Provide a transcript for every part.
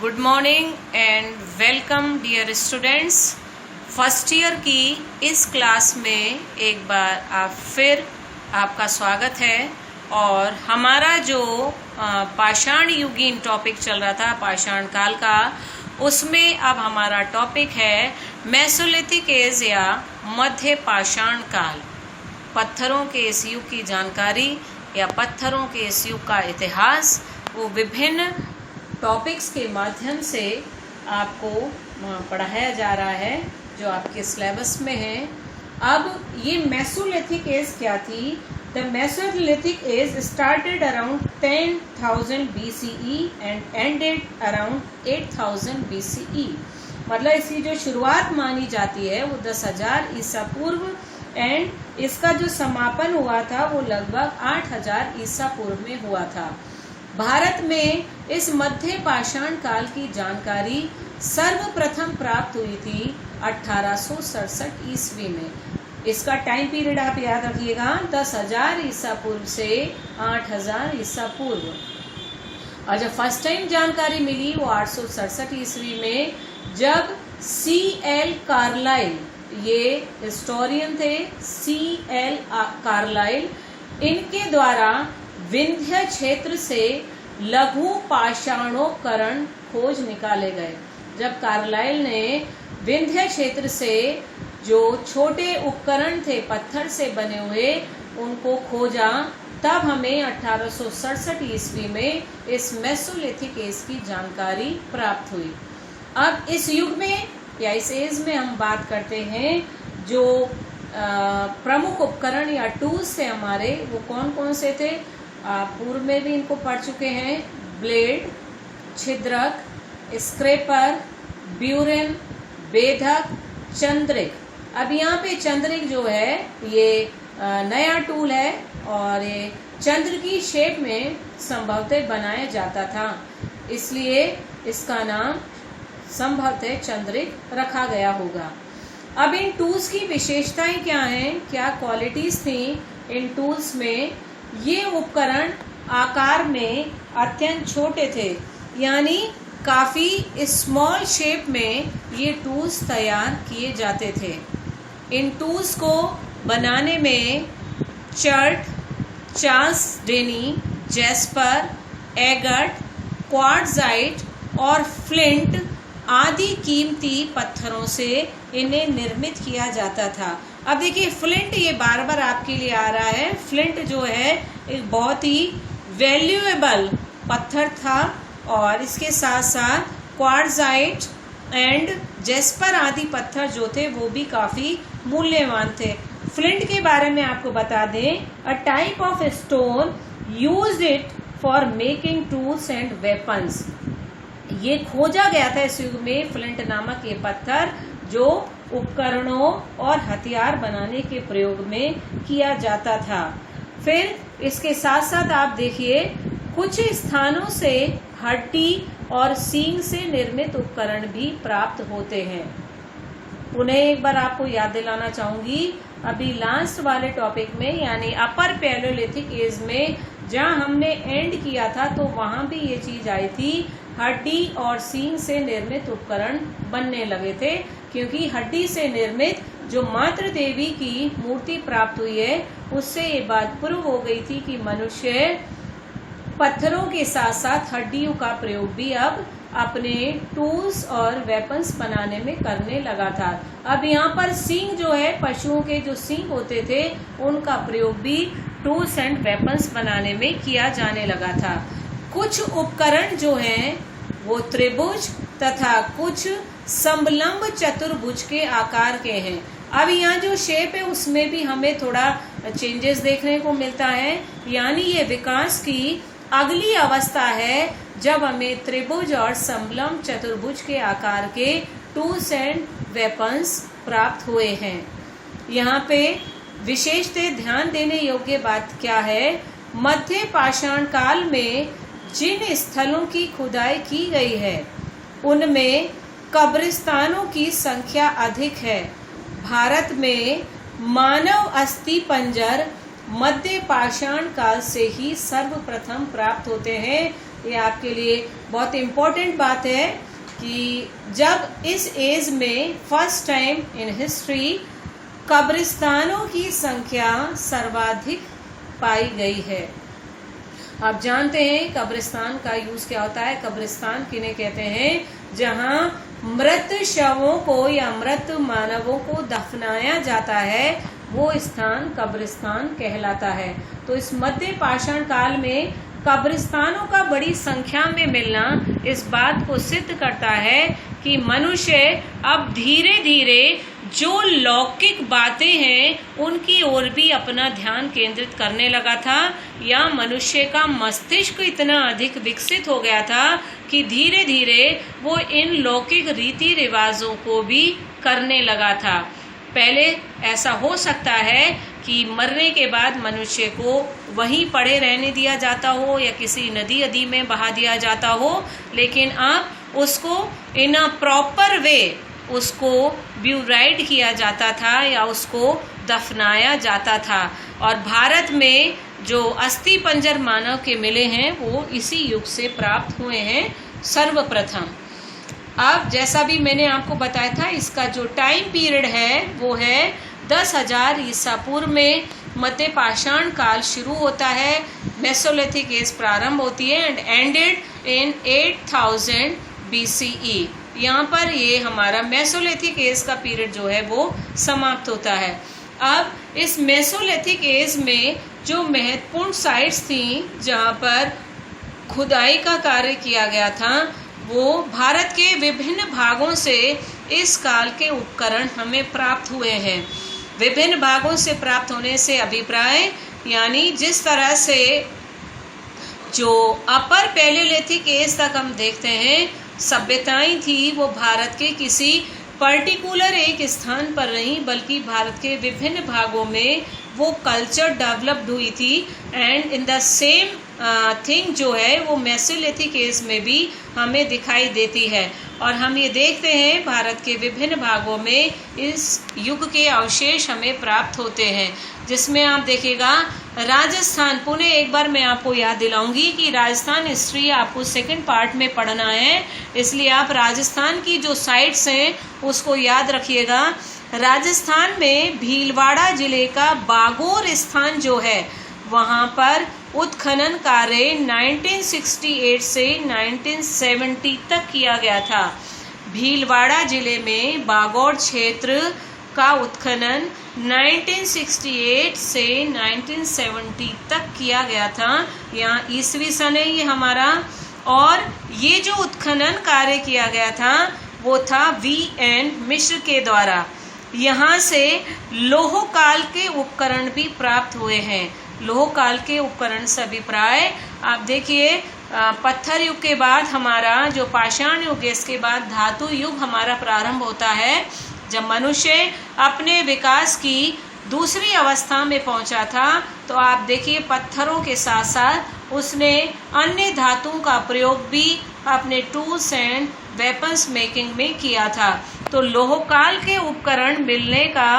Good morning and welcome dear students. First year की इस class में एक बार फिर आपका स्वागत है। और हमारा जो पाषाण युगीन टॉपिक चल रहा था पाषाण काल का, उसमें अब हमारा टॉपिक है मेसोलिथिक एज या मध्य पाषाण काल। पत्थरों के इस युग की जानकारी या पत्थरों के इस युग का इतिहास वो विभिन्न टॉपिक्स के माध्यम से आपको पढ़ाया जा रहा है जो आपके सिलेबस में है। अब ये मेसोलिथिक एज क्या थी? The Mesolithic as started around 10,000 BCE and ended around 8,000 BCE। मतलब इसकी जो शुरुआत मानी जाती है वो 10,000 ईसा पूर्व एंड इसका जो समापन हुआ था वो लगभग 8,000 ईसा पूर्व में हुआ था। भारत में इस मध्य पाषाण काल की जानकारी सर्वप्रथम प्राप्त हुई थी 1867 ईस्वी में। इसका टाइम पीरियड आप याद रखिएगा, 10,000 ईसा पूर्व से 8,000 ईसा पूर्व। और जब फर्स्ट टाइम जानकारी मिली वो 867 ईस्वी में, जब C.L. कार्लाइल, ये हिस्टोरियन थे C.L. कार्लाइल, इनके द्वारा विंध्य क्षेत्र से लघु पाषाणोकरण खोज निकाले गए। जब कार्लाइल ने विंध्य क्षेत्र से जो छोटे उपकरण थे पत्थर से बने हुए उनको खोजा, तब हमें 1867 ईस्वी में इस मेसोलिथिक एज की जानकारी प्राप्त हुई। अब इस युग में या इस एज में हम बात करते हैं जो प्रमुख उपकरण या टूल्स थे हमारे, वो कौन कौन से थे? पूर्व में भी इनको पढ़ चुके हैं। ब्लेड, छिद्रक, स्क्रैपर, ब्यूरन, बेधक, चंद्रिक। अब यहाँ पे चंद्रिक जो है ये नया टूल है और ये चंद्र की शेप में संभवतः बनाया जाता था, इसलिए इसका नाम संभवतः चंद्रिक रखा गया होगा। अब इन टूल्स की विशेषताएं क्या हैं, क्या क्वालिटीज थी इन टूल्स में? ये उपकरण आकार में अत्यंत छोटे थे, यानी काफ़ी स्मॉल शेप में ये टूल्स तैयार किए जाते थे। इन टूल्स को बनाने में चर्ट, चार्ल्स डेनी, जैस्पर, एगट, क्वार्ट्जाइट और फ्लिंट आदि कीमती पत्थरों से इन्हें निर्मित किया जाता था। अब देखिए फ्लिंट, ये बार बार आपके लिए आ रहा है। फ्लिंट जो है एक बहुत ही वैल्यूएबल पत्थर था और इसके साथ साथ क्वार्ट्जाइट एंड जेस्पर आदि पत्थर जो थे वो भी काफ़ी मूल्यवान थे। फ्लिंट के बारे में आपको बता दें, a type of stone used it for making tools and weapons. ये खोजा गया था इस युग में फ्लिंट नामक ये पत्थर जो उपकरणों और हथियार बनाने के प्रयोग में किया जाता था। फिर इसके साथ साथ आप देखिए कुछ स्थानों से हड्डी और सींग से निर्मित उपकरण भी प्राप्त होते हैं। उन्हें एक बार आपको याद दिलाना चाहूंगी, अभी लास्ट वाले टॉपिक में यानी अपर पैलियोलिथिक एज में जहां हमने एंड किया था तो वहां भी ये चीज आई थी, हड्डी और सींग से निर्मित उपकरण बनने लगे थे, क्योंकि हड्डी से निर्मित जो मातृ देवी की मूर्ति प्राप्त हुई है उससे ये बात प्रूव हो गई थी कि मनुष्य पत्थरों के साथ साथ हड्डियों का प्रयोग भी अब अपने टूल्स और वेपन्स बनाने में करने लगा था। अब यहाँ पर सींग जो है, पशुओं के जो सींग होते थे उनका प्रयोग भी टूल्स एंड वेपन्स बनाने में किया जाने लगा था। कुछ उपकरण जो हैं वो त्रिभुज तथा कुछ समलंब चतुर्भुज के आकार के हैं। अब यहाँ जो शेप है उसमें भी हमें थोड़ा चेंजेस देखने को मिलता है, यानी ये विकास की अगली अवस्था है जब हमें त्रिभुज और समलंब चतुर्भुज के आकार के टूल्स एंड वेपन्स प्राप्त हुए हैं। यहाँ पे विशेषतः ध्यान देने योग्य बात क्या है, मध्य पाषाण काल में जिन स्थलों की खुदाई की गई है उनमें कब्रिस्तानों की संख्या अधिक है। भारत में मानव अस्थि पंजर मध्य पाषाण काल से ही सर्वप्रथम प्राप्त होते हैं, ये आपके लिए बहुत इम्पोर्टेंट बात है कि जब इस एज में फर्स्ट टाइम इन हिस्ट्री कब्रिस्तानों की संख्या सर्वाधिक पाई गई है। आप जानते हैं कब्रिस्तान का यूज क्या होता है। कब्रिस्तान किन्हें कहते हैं? जहां मृत शवों को या मृत मानवों को दफनाया जाता है, वो स्थान कब्रिस्तान कहलाता है। तो इस मध्य पाषाण काल में कब्रिस्तानों का बड़ी संख्या में मिलना इस बात को सिद्ध करता है कि मनुष्य अब धीरे धीरे जो लौकिक बातें हैं उनकी ओर भी अपना ध्यान केंद्रित करने लगा था, या मनुष्य का मस्तिष्क इतना अधिक विकसित हो गया था कि धीरे धीरे वो इन लौकिक रीति रिवाजों को भी करने लगा था। पहले ऐसा हो सकता है कि मरने के बाद मनुष्य को वहीं पड़े रहने दिया जाता हो या किसी नदी अदी में बहा दिया जाता हो, लेकिन अब उसको इन अ प्रॉपर वे उसको ब्यूराइड किया जाता था या उसको दफनाया जाता था। और भारत में जो अस्थि पंजर मानव के मिले हैं वो इसी युग से प्राप्त हुए हैं सर्वप्रथम। अब जैसा भी मैंने आपको बताया था, इसका जो टाइम पीरियड है वो है 10,000 ईसा पूर्व में मध्य पाषाण काल शुरू होता है, मेसोलिथिक एज प्रारंभ होती है एंड एंडेड इन 8000 BCE। यहाँ पर ये हमारा मेसोलिथिक एज का पीरियड जो है वो समाप्त होता है। अब इस मेसोलिथिक एज में जो महत्वपूर्ण साइट्स थी जहाँ पर खुदाई का कार्य किया गया था, वो भारत के विभिन्न भागों से इस काल के उपकरण हमें प्राप्त हुए हैं। विभिन्न भागों से प्राप्त होने से अभिप्राय यानी जिस तरह से जो अपर पैलेलिथिक एज तक हम देखते हैं सभ्यताएं थी, वो भारत के किसी पर्टिकुलर एक स्थान पर नहीं बल्कि भारत के विभिन्न भागों में वो कल्चर डेवलप्ड हुई थी। And in the same thing जो है वो मेसोलिथिक एज में भी हमें दिखाई देती है। और हम ये देखते हैं भारत के विभिन्न भागों में इस युग के अवशेष हमें प्राप्त होते हैं, जिसमें आप देखिएगा राजस्थान, पुणे एक बार मैं आपको याद दिलाऊंगी कि राजस्थान हिस्ट्री आपको सेकंड पार्ट में पढ़ना है, इसलिए आप राजस्थान की जो साइट्स हैं उसको याद रखिएगा। राजस्थान में भीलवाड़ा जिले का बागोर स्थान जो है वहाँ पर उत्खनन कार्य 1968 से 1970 तक किया गया था। भीलवाड़ा जिले में बागोर क्षेत्र का उत्खनन 1968 से 1970 तक किया गया था। यहाँ ईस्वी सन है ये हमारा। और ये जो उत्खनन कार्य किया गया था वो था V.N. मिश्र के द्वारा। यहाँ से लोह काल के उपकरण भी प्राप्त हुए हैं। लोह काल के उपकरण से अभिप्राय आप देखिए, पत्थर युग के बाद हमारा जो पाषाण युग है, इसके बाद धातु युग हमारा प्रारंभ होता है। जब मनुष्य अपने विकास की दूसरी अवस्था में पहुंचा था तो आप देखिए पत्थरों के साथ साथ उसने अन्य धातुओं का प्रयोग भी अपने टूल्स एंड वेपन्स मेकिंग में किया था। तो लोह काल के उपकरण मिलने का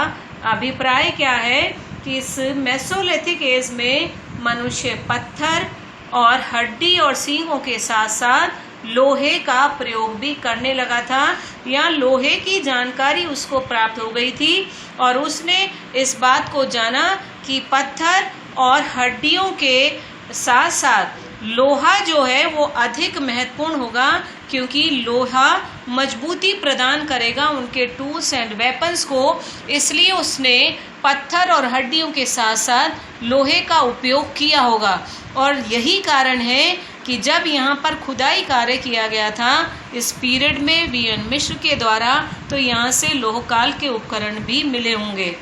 अभिप्राय क्या है कि इस मेसोलिथिक एज में मनुष्य पत्थर और हड्डी और सींगों के साथ साथ लोहे का प्रयोग भी करने लगा था, या लोहे की जानकारी उसको प्राप्त हो गई थी और उसने इस बात को जाना कि पत्थर और हड्डियों के साथ साथ लोहा जो है वो अधिक महत्वपूर्ण होगा, क्योंकि लोहा मजबूती प्रदान करेगा उनके टूल्स एंड वेपन्स को। इसलिए उसने पत्थर और हड्डियों के साथ साथ लोहे का उपयोग किया होगा। और यही कारण है कि जब यहाँ पर खुदाई कार्य किया गया था इस पीरियड में V.N. मिश्र के द्वारा, तो यहाँ से लोह काल के उपकरण भी मिले होंगे।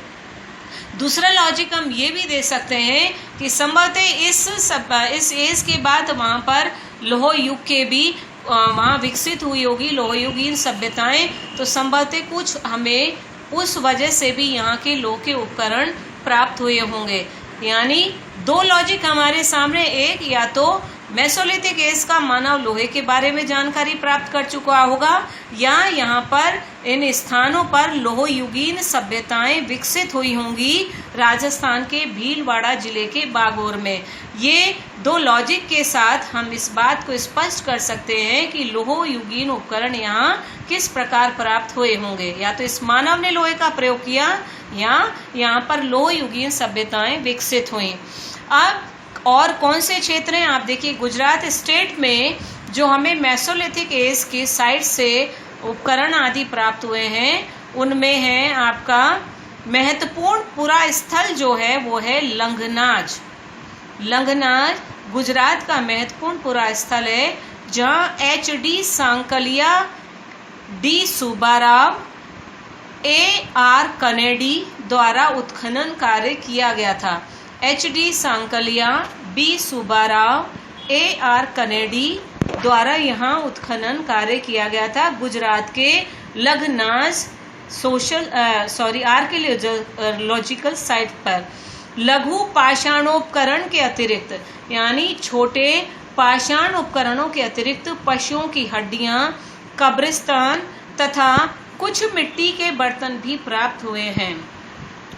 दूसरा लॉजिक हम ये भी दे सकते हैं कि संभवतः इस एज के बाद वहाँ पर लोह युग के भी वहाँ विकसित हुई होगी लोह युगीन सभ्यताएं, तो संभवतः कुछ हमें उस वजह से भी यहाँ के लोह के उपकरण प्राप्त हुए होंगे। यानी दो लॉजिक हमारे सामने, एक या तो मेसोलिथिक एज का मानव लोहे के बारे में जानकारी प्राप्त कर चुका होगा, या यहाँ पर इन स्थानों पर लोह युगीन सभ्यताएं विकसित हुई होंगी राजस्थान के भीलवाड़ा जिले के बागोर में। ये दो लॉजिक के साथ हम इस बात को स्पष्ट कर सकते हैं कि लोह युगीन उपकरण यहाँ किस प्रकार प्राप्त हुए होंगे। या तो इस मानव ने लोहे का प्रयोग किया या यहाँ पर लोह युगीन सभ्यताएं विकसित हुई। अब और कौन से क्षेत्र हैं आप देखिए, गुजरात स्टेट में जो हमें मेसोलिथिक एज के साइट से उपकरण आदि प्राप्त हुए हैं उनमें है आपका महत्वपूर्ण पुरा स्थल जो है वो है लंगनाज। लंगनाज गुजरात का महत्वपूर्ण पुरा स्थल है जहाँ HD Sankalia, D Subbarao, AR Kennedy द्वारा उत्खनन कार्य किया गया था। HD Sankalia, B Subbarao, AR Kennedy द्वारा यहाँ उत्खनन कार्य किया गया था गुजरात के लंगनाज आर्कियोलॉजिकल साइट पर। लघु पाषाणोपकरण के अतिरिक्त यानी छोटे पाषाण उपकरणों के अतिरिक्त पशुओं की हड्डियां, कब्रिस्तान तथा कुछ मिट्टी के बर्तन भी प्राप्त हुए हैं।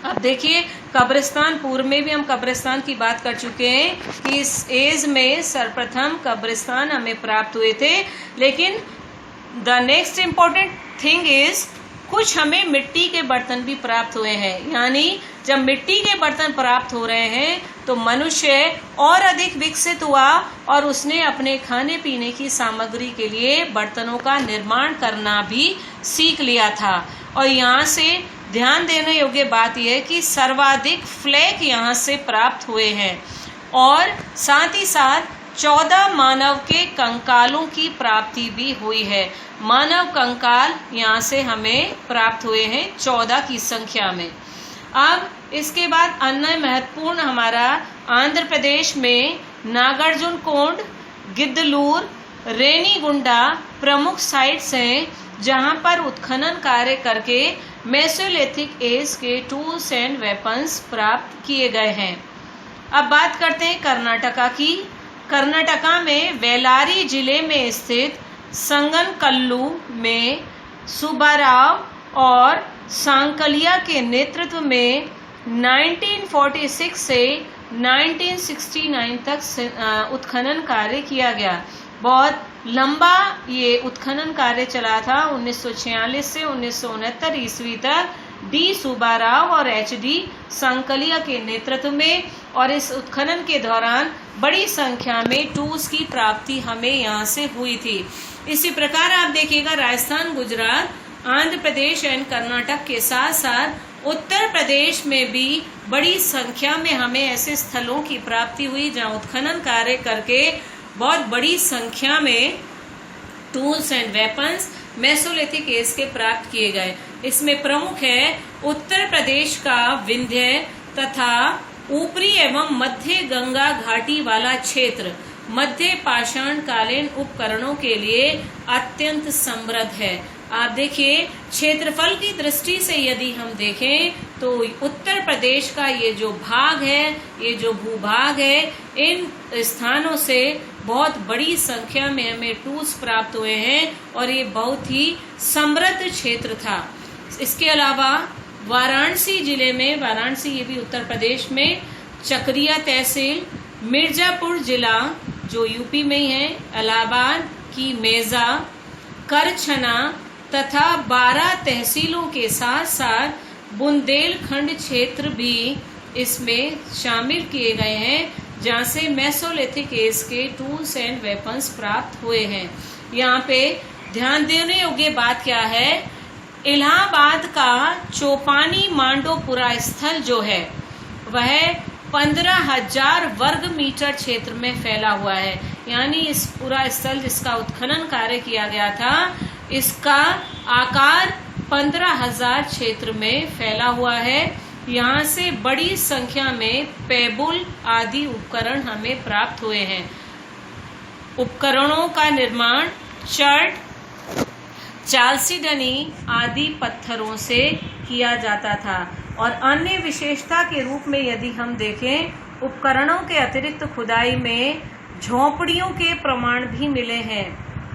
अब देखिए कब्रिस्तान, पूर्व में भी हम कब्रिस्तान की बात कर चुके हैं कि इस एज में सर्वप्रथम कब्रिस्तान हमें प्राप्त हुए थे। लेकिन the next important thing is कुछ हमें मिट्टी के बर्तन भी प्राप्त हुए हैं। यानी जब मिट्टी के बर्तन प्राप्त हो रहे हैं तो मनुष्य और अधिक विकसित हुआ और उसने अपने खाने पीने की सामग्री के लिए बर्तनों का निर्माण करना भी सीख लिया था। और यहाँ से ध्यान देने योग्य बात यह है कि सर्वाधिक फ्लैग यहाँ से प्राप्त हुए हैं और साथ ही साथ 14 मानव के कंकालों की प्राप्ति भी हुई है। मानव कंकाल यहाँ से हमें प्राप्त हुए हैं 14 की संख्या में। अब इसके बाद अन्य महत्वपूर्ण हमारा आंध्र प्रदेश में नागार्जुन कोंड, गिद्धलूर, रेनीगुंडा प्रमुख साइट्स हैं जहाँ पर उत्खनन कार्य करके मेसोलिथिक एज के टूल्स एंड वेपन्स प्राप्त किए गए हैं। अब बात करते हैं कर्नाटका की। कर्नाटका में बेल्लारी जिले में स्थित संगनकल्लू में सुब्बाराव और सांकलिया के नेतृत्व में 1946 से 1969 तक उत्खनन कार्य किया गया। बहुत लंबा ये उत्खनन कार्य चला था। 1946 से 1969 ईस्वी तक D सुब्बाराव और HD सांकलिया के नेतृत्व में, और इस उत्खनन के दौरान बड़ी संख्या में टूल्स की प्राप्ति हमें यहाँ से हुई थी। इसी प्रकार आप देखिएगा राजस्थान, गुजरात, आंध्र प्रदेश एंड कर्नाटक के साथ साथ उत्तर प्रदेश में भी बड़ी संख्या में हमें ऐसे स्थलों की प्राप्ति हुई जहाँ उत्खनन कार्य करके बहुत बड़ी संख्या में tools and weapons Mesolithic as के प्राप्त किए गए। इसमें प्रमुख है उत्तर प्रदेश का विंध्य तथा ऊपरी एवं मध्य गंगा घाटी वाला क्षेत्र मध्य पाषाण कालीन उपकरणों के लिए अत्यंत समृद्ध है। आप देखिए क्षेत्रफल की दृष्टि से यदि हम देखें तो उत्तर प्रदेश का ये जो भाग है, ये जो भूभाग है, इन स्थानों से बहुत बड़ी संख्या में हमें टूल्स प्राप्त हुए हैं और ये बहुत ही समृद्ध क्षेत्र था। इसके अलावा वाराणसी जिले में, वाराणसी ये भी उत्तर प्रदेश में, चकरिया तहसील, मिर्जापुर जिला जो यूपी में ही है, इलाहाबाद की मेजा, करछना तथा 12 तहसीलों के साथ साथ बुंदेलखंड क्षेत्र भी इसमें शामिल किए गए हैं जहाँ से मेसोलिथिक एज के टूल्स एंड वेपन्स प्राप्त हुए हैं। यहाँ पे ध्यान देने योग्य बात क्या है, इलाहाबाद का चौपानी मांडोपुरा स्थल जो है वह 15,000 वर्ग मीटर क्षेत्र में फैला हुआ है। यानी इस पूरा स्थल जिसका उत्खनन कार्य किया गया था, इसका आकार 15,000 क्षेत्र में फैला हुआ है। यहाँ से बड़ी संख्या में पेबुल आदि उपकरण हमें प्राप्त हुए हैं। उपकरणों का निर्माण चर्ट, चालसीडनी आदि पत्थरों से किया जाता था। और अन्य विशेषता के रूप में यदि हम देखें, उपकरणों के अतिरिक्त खुदाई में झोंपड़ियों के प्रमाण भी मिले हैं।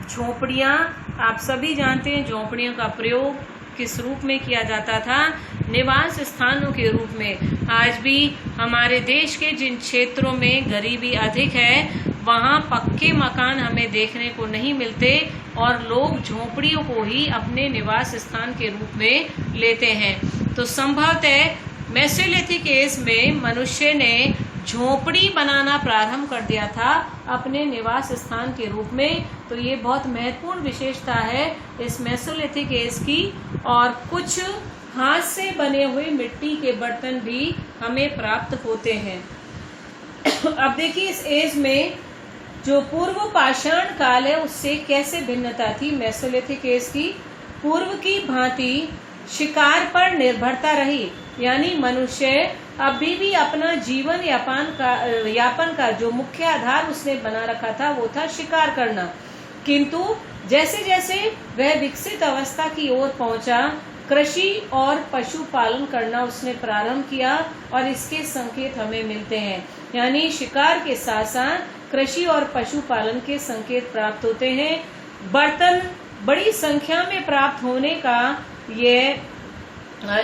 झोंपड़ियाँ आप सभी जानते हैं, झोंपड़ियों का प्रयोग किस रूप में किया जाता था? निवास स्थानों के रूप में। आज भी हमारे देश के जिन क्षेत्रों में गरीबी अधिक है वहाँ पक्के मकान हमें देखने को नहीं मिलते और लोग झोपड़ियों को ही अपने निवास स्थान के रूप में लेते हैं। तो संभवतः मेसोलिथिक एज में मनुष्य ने झोपड़ी बनाना प्रारंभ कर दिया था अपने निवास स्थान के रूप में। तो ये बहुत महत्वपूर्ण विशेषता है इस मेसोलिथिक एज की। और कुछ हाथ से बने हुए मिट्टी के बर्तन भी हमें प्राप्त होते हैं। अब देखिए इस एज में जो पूर्व पाषाण काल है उससे कैसे भिन्नता थी मेसोलिथिक एज की। पूर्व की भांति शिकार पर निर्भरता रही, यानी मनुष्य अभी भी अपना जीवन यापन का जो मुख्य आधार उसने बना रखा था वो था शिकार करना। किंतु जैसे जैसे वह विकसित अवस्था की ओर पहुंचा, कृषि और पशुपालन करना उसने प्रारंभ किया और इसके संकेत हमें मिलते हैं। यानी शिकार के साथ साथ कृषि और पशुपालन के संकेत प्राप्त होते हैं। बर्तन बड़ी संख्या में प्राप्त होने का ये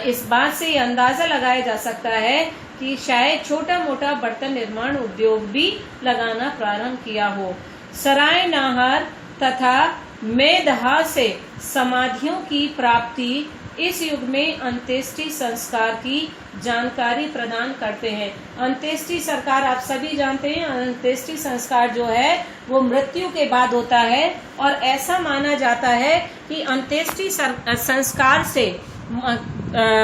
इस बात से अंदाजा लगाया जा सकता है कि शायद छोटा मोटा बर्तन निर्माण उद्योग भी लगाना प्रारंभ किया हो। सराय नाहर तथा मेदहा से समाधियों की प्राप्ति इस युग में अंत्येष्टि संस्कार की जानकारी प्रदान करते हैं। अंत्येष्टि संस्कार आप सभी जानते हैं, अंत्येष्टि संस्कार जो है वो मृत्यु के बाद होता है और ऐसा माना जाता है कि अंत्येष्टि संस्कार से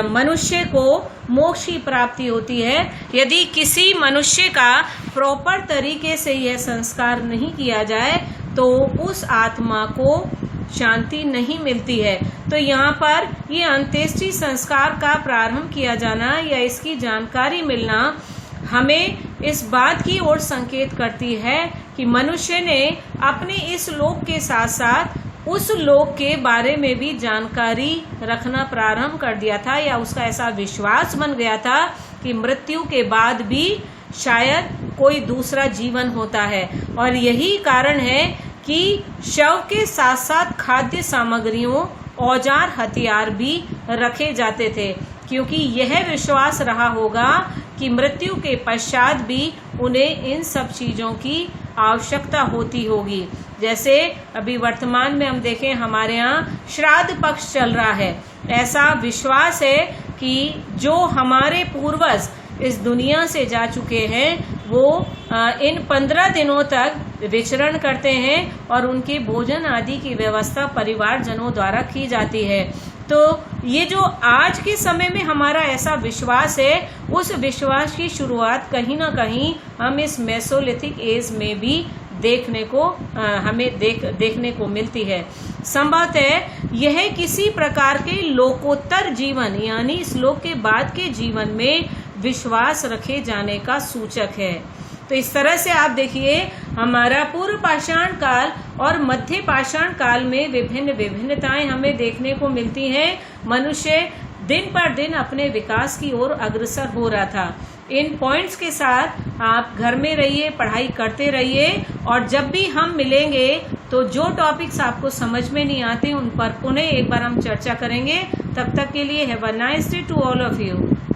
मनुष्य को मोक्ष की प्राप्ति होती है। यदि किसी मनुष्य का प्रॉपर तरीके से यह संस्कार नहीं किया जाए तो उस आत्मा को शांति नहीं मिलती है। तो यहाँ पर ये अंत्येष्टि संस्कार का प्रारंभ किया जाना या इसकी जानकारी मिलना हमें इस बात की ओर संकेत करती है कि मनुष्य ने अपने इस लोक के साथ साथ उस लोक के बारे में भी जानकारी रखना प्रारंभ कर दिया था, या उसका ऐसा विश्वास बन गया था कि मृत्यु के बाद भी शायद कोई दूसरा जीवन होता है। और यही कारण है कि शव के साथ साथ खाद्य सामग्रियों, औजार, हथियार भी रखे जाते थे, क्योंकि यह विश्वास रहा होगा कि मृत्यु के पश्चात भी उन्हें इन सब चीजों की आवश्यकता होती होगी। जैसे अभी वर्तमान में हम देखें हमारे यहाँ श्राद्ध पक्ष चल रहा है। ऐसा विश्वास है कि जो हमारे पूर्वज इस दुनिया से जा चुके हैं वो इन 15 दिनों तक विचरण करते हैं और उनके भोजन आदि की व्यवस्था परिवारजनों द्वारा की जाती है। तो ये जो आज के समय में हमारा ऐसा विश्वास है, उस विश्वास की शुरुआत कहीं ना कहीं हम इस मेसोलिथिक एज में भी देखने को मिलती है। संभवतः यह किसी प्रकार के लोकोत्तर जीवन यानी इस लोक के बाद के जीवन में विश्वास रखे जाने का सूचक है। तो इस तरह से आप देखिए हमारा पूर्व पाषाण काल और मध्य पाषाण काल में विभिन्न विभिन्नताएं हमें देखने को मिलती हैं। मनुष्य दिन पर दिन अपने विकास की ओर अग्रसर हो रहा था। इन पॉइंट्स के साथ आप घर में रहिए, पढ़ाई करते रहिए, और जब भी हम मिलेंगे तो जो टॉपिक्स आपको समझ में नहीं आते उन पर पुनः एक बार हम चर्चा करेंगे। तब तक के लिए have a nice day to all of you.